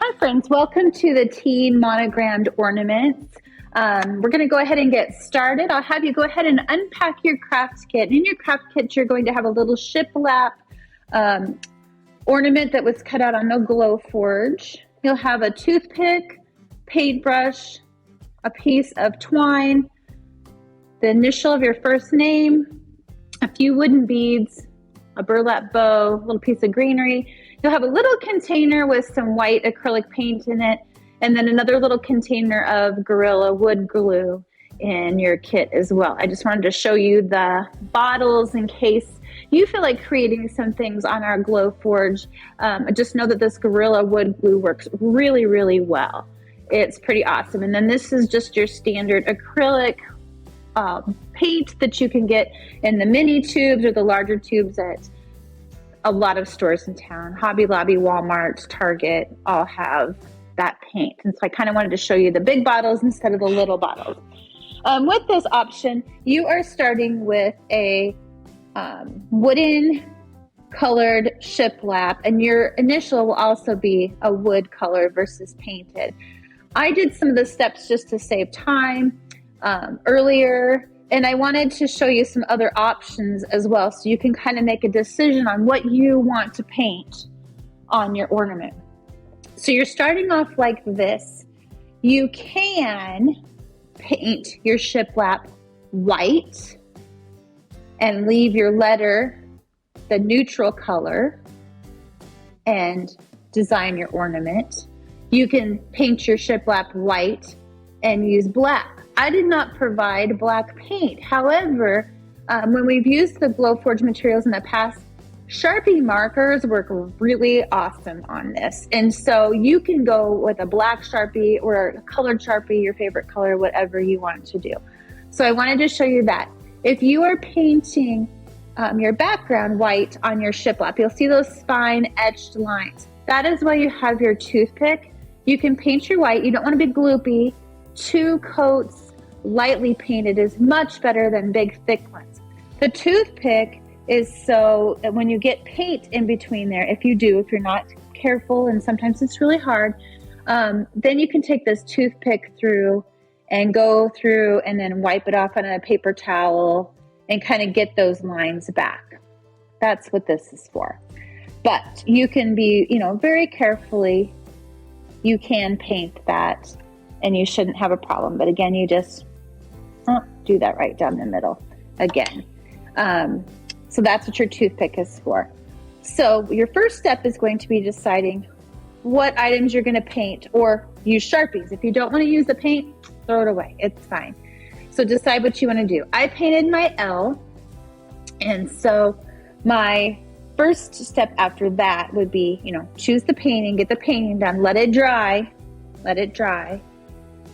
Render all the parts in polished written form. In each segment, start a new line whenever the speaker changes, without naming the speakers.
Hi friends, welcome to the Teen Monogrammed Ornaments. We're going to go ahead and get started. I'll have you go ahead and unpack your craft kit. In your craft kit, you're going to have a little shiplap ornament that was cut out on a glow forge. You'll have a toothpick, paintbrush, a piece of twine, the initial of your first name, a few wooden beads, a burlap bow, a little piece of greenery. You'll have a little container with some white acrylic paint in it, and then another little container of Gorilla wood glue in your kit as well. I just wanted to show you the bottles in case you feel like creating some things on our glow forge. Just know that this Gorilla wood glue works really, really well. It's pretty awesome. And then this is just your standard acrylic paint that you can get in the mini tubes or the larger tubes at a lot of stores in town. Hobby Lobby, Walmart, Target all have that paint. And so I kind of wanted to show you the big bottles instead of the little bottles. With this option, you are starting with a wooden colored shiplap, and your initial will also be a wood color versus painted. I did some of the steps just to save time earlier, and I wanted to show you some other options as well, so you can kind of make a decision on what you want to paint on your ornament. So you're starting off like this. You can paint your shiplap white and leave your letter the neutral color and design your ornament. You can paint your shiplap white and use black. I did not provide black paint. However, when we've used the Glowforge materials in the past, Sharpie markers work really awesome on this. And so you can go with a black Sharpie or a colored Sharpie, your favorite color, whatever you want to do. So I wanted to show you that. If you are painting your background white on your shiplap, you'll see those spine etched lines. That is why you have your toothpick. You can paint your white. You don't want to be gloopy. 2 coats lightly painted is much better than big thick ones. The toothpick is so that when you get paint in between there, if you're not careful, and sometimes it's really hard, then you can take this toothpick through and go through and then wipe it off on a paper towel and kind of get those lines back. That's what this is for. But you can be, very carefully, you can paint that and you shouldn't have a problem. But again, you just do that right down the middle again. So that's what your toothpick is for. So your first step is going to be deciding what items you're going to paint, or use Sharpies. If you don't want to use the paint, throw it away. It's fine. So decide what you want to do. I painted my L, and so my first step after that would be, choose the painting, get the painting done, let it dry,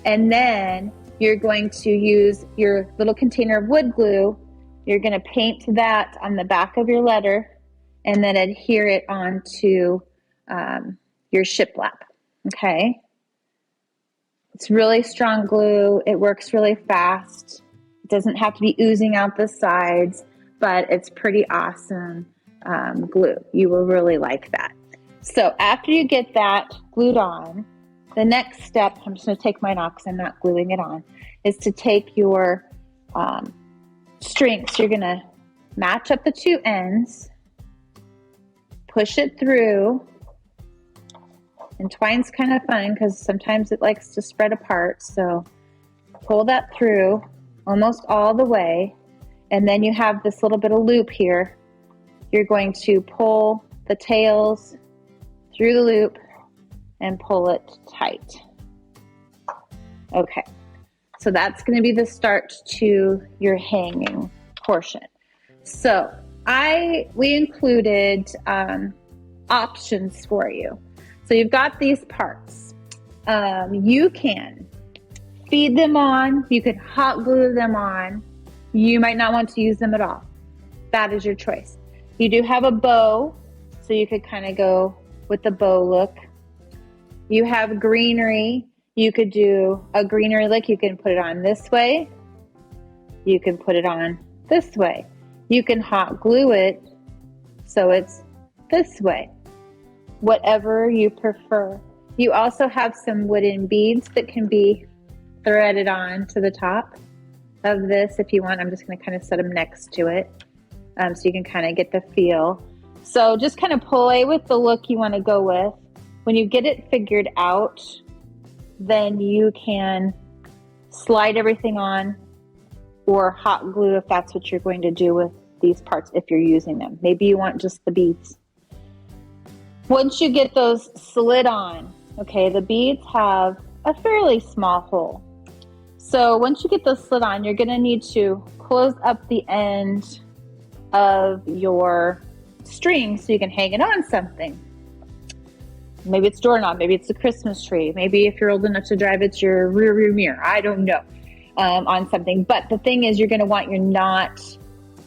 and then you're going to use your little container of wood glue. You're going to paint that on the back of your letter and then adhere it onto your shiplap. Okay? It's really strong glue. It works really fast. It doesn't have to be oozing out the sides, but it's pretty awesome glue. You will really like that. So after you get that glued on, the next step, I'm just going to take mine off because I'm not gluing it on, is to take your string. So you're going to match up the 2 ends, push it through, and twine's kind of fun because sometimes it likes to spread apart. So pull that through almost all the way, and then you have this little bit of loop here. You're going to pull the tails through the loop and pull it tight. Okay, so that's going to be the start to your hanging portion. So we included options for you. So you've got these parts. You can feed them on, you can hot glue them on. You might not want to use them at all. That is your choice. You do have a bow, so you could kind of go with the bow look. You have greenery. You could do a greenery look. You can put it on this way. You can put it on this way. You can hot glue it so it's this way. Whatever you prefer. You also have some wooden beads that can be threaded on to the top of this if you want. I'm just going to kind of set them next to it so you can kind of get the feel. So just kind of play with the look you want to go with. When you get it figured out, then you can slide everything on or hot glue if that's what you're going to do with these parts if you're using them. Maybe you want just the beads. Once you get those slid on, okay, the beads have a fairly small hole. So once you get those slid on, you're going to need to close up the end of your string so you can hang it on something. Maybe it's doorknob, maybe it's a Christmas tree, maybe if you're old enough to drive, it's your rear view mirror. I don't know, on something. But the thing is, you're going to want your knot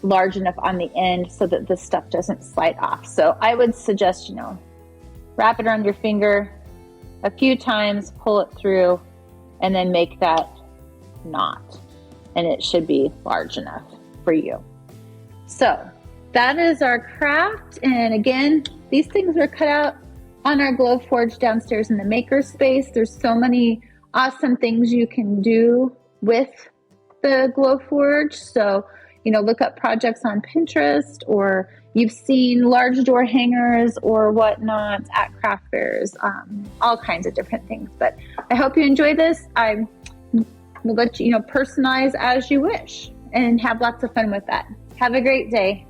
large enough on the end so that this stuff doesn't slide off. So I would suggest, wrap it around your finger a few times, pull it through, and then make that knot. And it should be large enough for you. So that is our craft. And again, these things were cut out on our glow forge downstairs in the maker space. There's so many awesome things you can do with the glow forge. So, look up projects on Pinterest, or you've seen large door hangers or whatnot at craft fairs, all kinds of different things. But I hope you enjoy this. I will let you, personalize as you wish and have lots of fun with that. Have a great day.